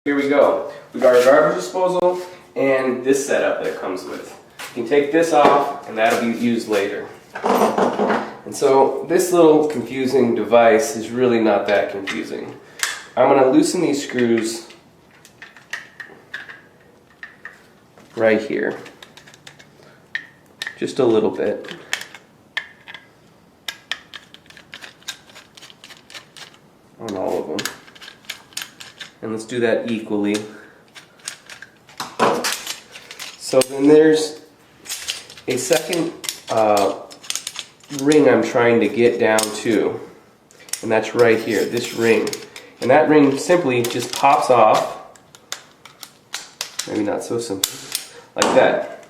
Here we go. We got our garbage disposal and this setup that it comes with. You can take this off and that'll be used later. And so this little confusing device is really not that confusing. I'm going to loosen these screws right here. Just a little bit. On all of them. And let's do that equally. So then there's a second ring I'm trying to get down to, and that's right here, this ring. And that ring simply just pops off, maybe not so simple, like that.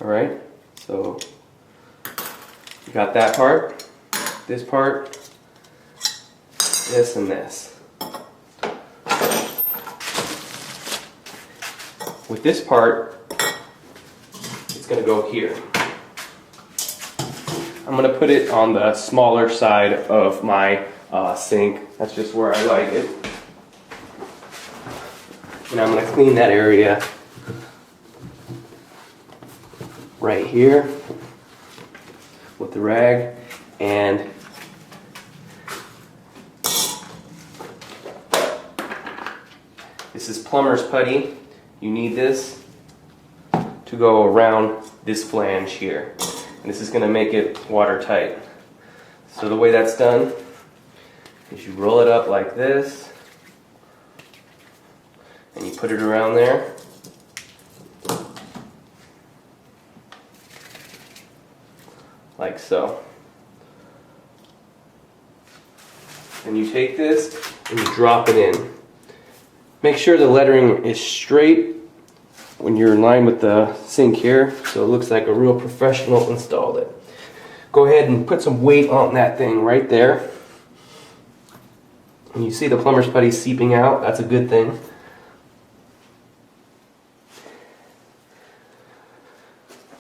Alright, so you got that part, this part, this and this. With this part, it's going to go here. I'm going to put it on the smaller side of my sink. That's just where I like it. And I'm going to clean that area right here with the rag. And this is plumber's putty. You need this to go around this flange here. And this is going to make it watertight. So the way that's done is you roll it up like this and you put it around there. Like so. And you take this and you drop it in. Make sure the lettering is straight when you're in line with the sink here, so it looks like a real professional installed it. Go ahead and put some weight on that thing right there. And you see the plumber's putty seeping out, that's a good thing.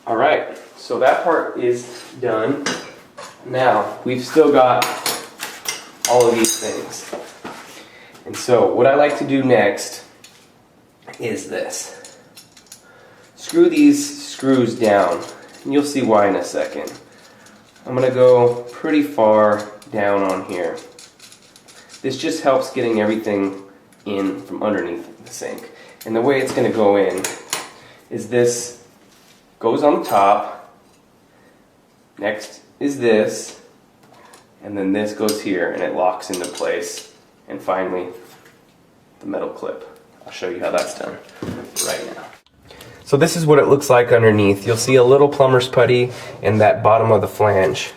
Alright, so that part is done. Now, we've still got all of these things. And so what I like to do next is this. Screw these screws down, and you'll see why in a second. I'm going to go pretty far down on here. This just helps getting everything in from underneath the sink. And the way it's going to go in is this goes on the top, next is this, and then this goes here and it locks into place. And finally, the metal clip. I'll show you how that's done right now. So this is what it looks like underneath. You'll see a little plumber's putty in that bottom of the flange.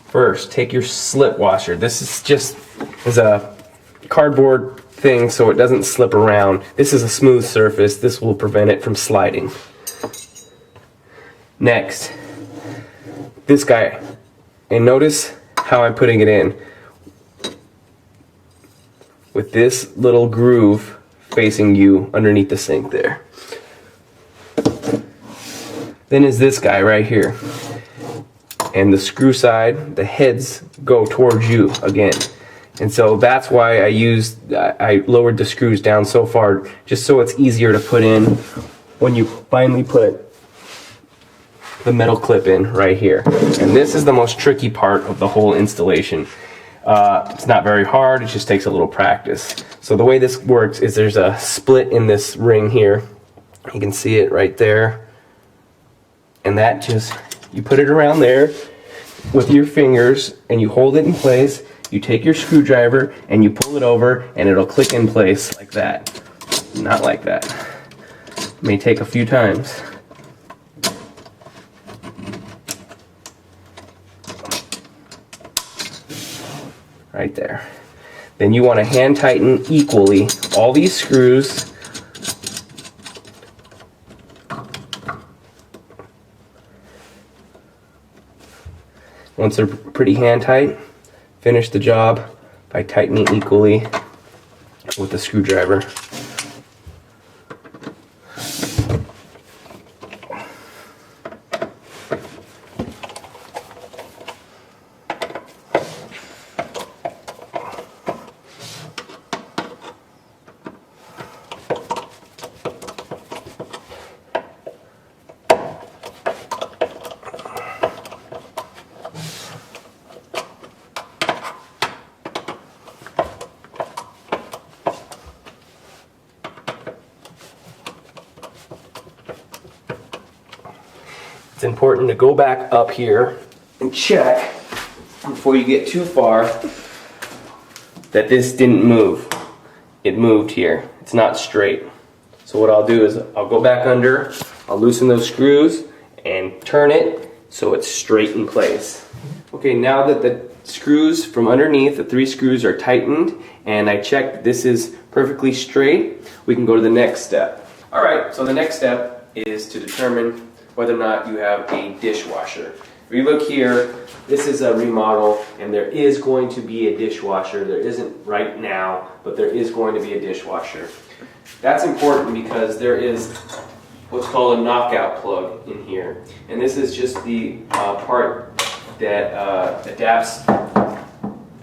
First, take your slip washer. This is just a cardboard thing so it doesn't slip around. This is a smooth surface. This will prevent it from sliding. Next, this guy. And notice how I'm putting it in. With this little groove facing you underneath the sink there. Then is this guy right here. And the screw side, the heads go towards you again. And so that's why I lowered the screws down so far, just so it's easier to put in when you finally put the metal clip in right here. And this is the most tricky part of the whole installation. It's not very hard, it just takes a little practice. So the way this works is there's a split in this ring here. You can see it right there. And that just, you put it around there with your fingers and you hold it in place. You take your screwdriver and you pull it over and it'll click in place like that. Not like that. It may take a few times. Right there. Then you want to hand tighten equally all these screws. Once they're pretty hand tight, finish the job by tightening equally with the screwdriver. important to go back up here and check before you get too far that this didn't move. It moved here. It's not straight. So what I'll do is I'll go back under, I'll loosen those screws and turn it so it's straight in place. Okay, now that the screws from underneath, the 3 screws are tightened, and I checked this is perfectly straight, we can go to the next step. Alright, so the next step is to determine whether or not you have a dishwasher. If you look here, this is a remodel, and there is going to be a dishwasher. There isn't right now, but there is going to be a dishwasher. That's important because there is what's called a knockout plug in here. And this is just the part that adapts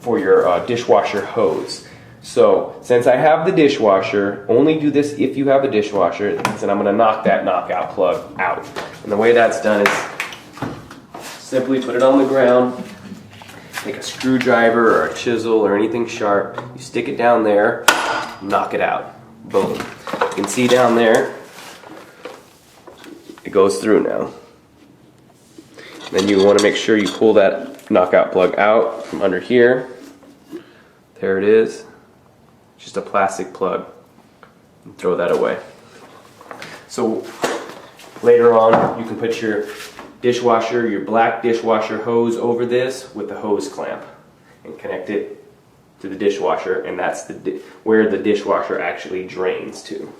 for your dishwasher hose. So, since I have the dishwasher, only do this if you have a dishwasher, and I'm going to knock that knockout plug out. And the way that's done is simply put it on the ground, take a screwdriver or a chisel or anything sharp, you stick it down there, knock it out. Boom. You can see down there, it goes through now. Then you want to make sure you pull that knockout plug out from under here. There it is. Just a plastic plug. And throw that away. So later on, you can put your dishwasher, your black dishwasher hose over this with the hose clamp and connect it to the dishwasher, and that's where the dishwasher actually drains to.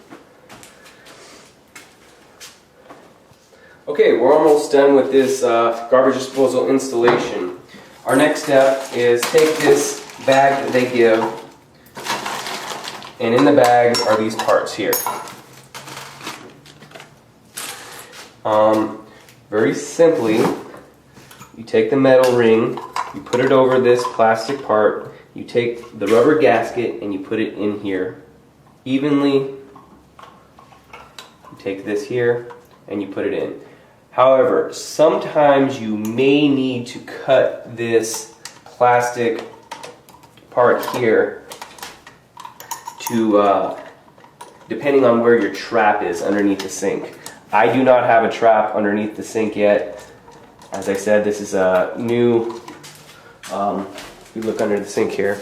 Okay, we're almost done with this garbage disposal installation. Our next step is take this bag that they give, and in the bag are these parts here. Very simply, you take the metal ring, you put it over this plastic part, you take the rubber gasket and you put it in here evenly. You take this here and you put it in. However, sometimes you may need to cut this plastic part here to, depending on where your trap is underneath the sink. I do not have a trap underneath the sink yet. As I said, this is a new, if you look under the sink here,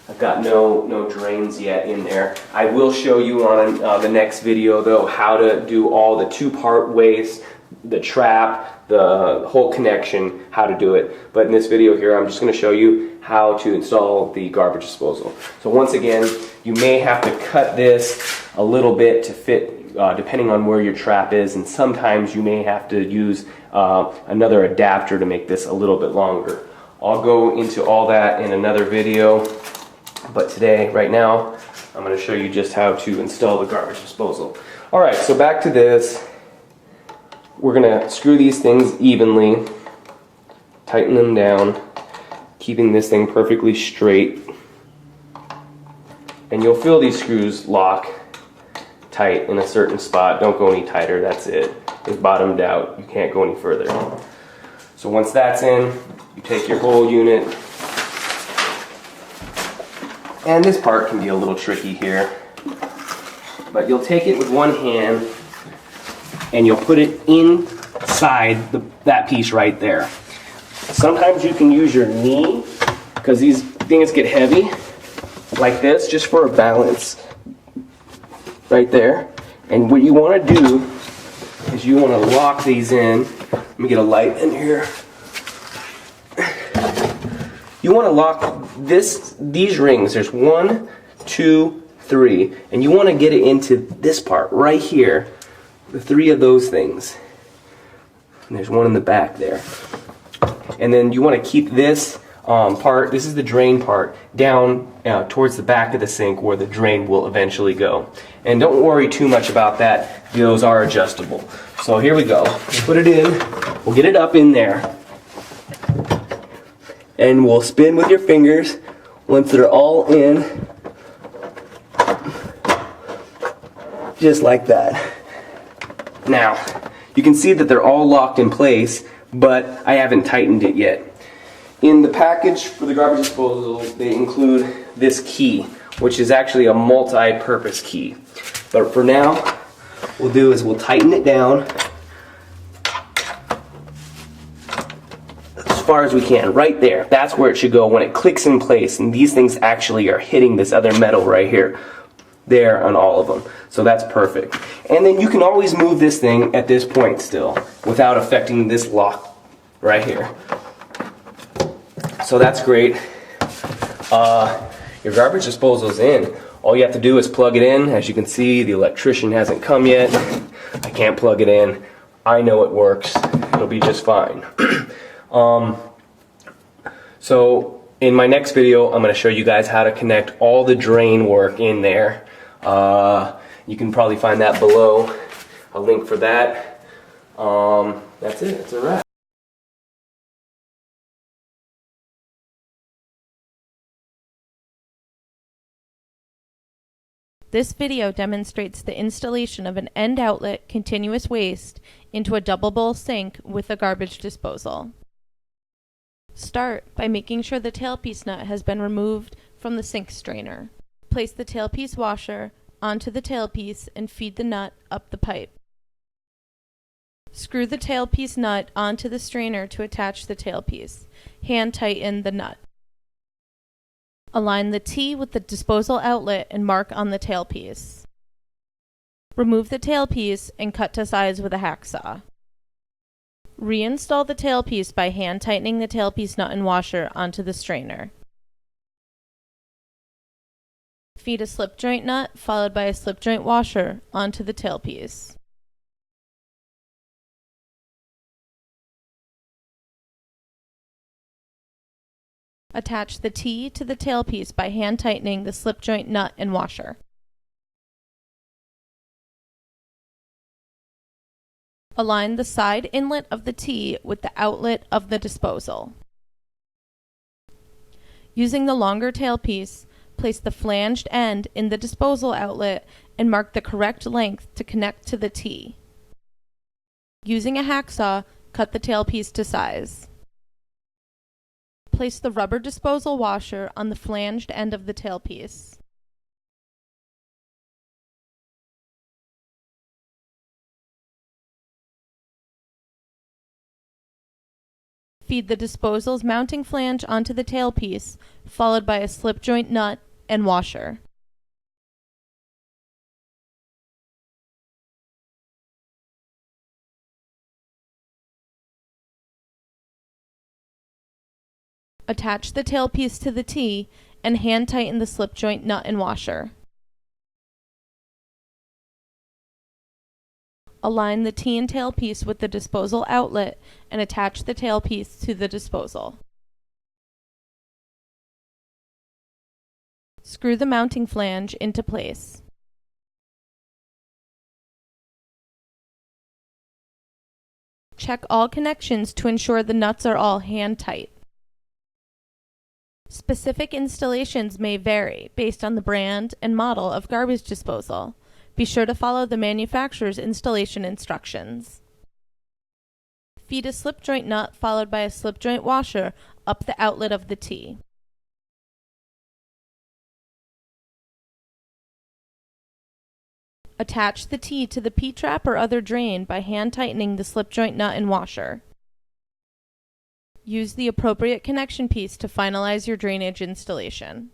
I've got no drains yet in there. I will show you on the next video though how to do all the 2-part waste, the trap, the whole connection, how to do it. But in this video here, I'm just going to show you how to install the garbage disposal. So once again, you may have to cut this a little bit to fit depending on where your trap is, and sometimes you may have to use another adapter to make this a little bit longer. I'll go into all that in another video, but today, right now, I'm going to show you just how to install the garbage disposal. Alright, so back to this. We're going to screw these things evenly, tighten them down, keeping this thing perfectly straight. And you'll feel these screws lock tight in a certain spot. Don't go any tighter, that's it. It's bottomed out, you can't go any further. So once that's in, you take your whole unit, and this part can be a little tricky here, but you'll take it with one hand and you'll put it inside that piece right there. Sometimes you can use your knee because these things get heavy like this, just for a balance right there. And what you want to do is you want to lock these in. Let me get a light in here. You want to lock these rings. There's 1, 2, 3, and you want to get it into this part right here. The 3 of those things. And there's one in the back there. And then you want to keep this part, this is the drain part, down towards the back of the sink where the drain will eventually go. And don't worry too much about that. Those are adjustable. So here we go. We'll put it in. We'll get it up in there. And we'll spin with your fingers once they're all in. Just like that. Now, you can see that they're all locked in place, but I haven't tightened it yet. In the package for the garbage disposal, they include this key, which is actually a multi-purpose key. But for now, what we'll do is we'll tighten it down, far as we can, right there. That's where it should go when it clicks in place, and these things actually are hitting this other metal right here. There on all of them. So that's perfect. And then you can always move this thing at this point still without affecting this lock right here. So that's great. Your garbage disposal's in. All you have to do is plug it in. As you can see, the electrician hasn't come yet. I can't plug it in. I know it works. It'll be just fine. So in my next video, I'm going to show you guys how to connect all the drain work in there. You can probably find that below, a link for that. That's it. It's a wrap. This video demonstrates the installation of an end outlet continuous waste into a double bowl sink with a garbage disposal. Start by making sure the tailpiece nut has been removed from the sink strainer. Place the tailpiece washer onto the tailpiece and feed the nut up the pipe. Screw the tailpiece nut onto the strainer to attach the tailpiece. Hand tighten the nut. Align the T with the disposal outlet and mark on the tailpiece. Remove the tailpiece and cut to size with a hacksaw. Reinstall the tailpiece by hand tightening the tailpiece nut and washer onto the strainer. Feed a slip joint nut followed by a slip joint washer onto the tailpiece. Attach the T to the tailpiece by hand tightening the slip joint nut and washer. Align the side inlet of the T with the outlet of the disposal. Using the longer tailpiece, place the flanged end in the disposal outlet and mark the correct length to connect to the T. Using a hacksaw, cut the tailpiece to size. Place the rubber disposal washer on the flanged end of the tailpiece. Feed the disposal's mounting flange onto the tailpiece, followed by a slip joint nut and washer. Attach the tailpiece to the T and hand tighten the slip joint nut and washer. Align the T and tailpiece with the disposal outlet and attach the tailpiece to the disposal. Screw the mounting flange into place. Check all connections to ensure the nuts are all hand tight. Specific installations may vary based on the brand and model of garbage disposal. Be sure to follow the manufacturer's installation instructions. Feed a slip joint nut followed by a slip joint washer up the outlet of the T. Attach the T to the P-trap or other drain by hand tightening the slip joint nut and washer. Use the appropriate connection piece to finalize your drainage installation.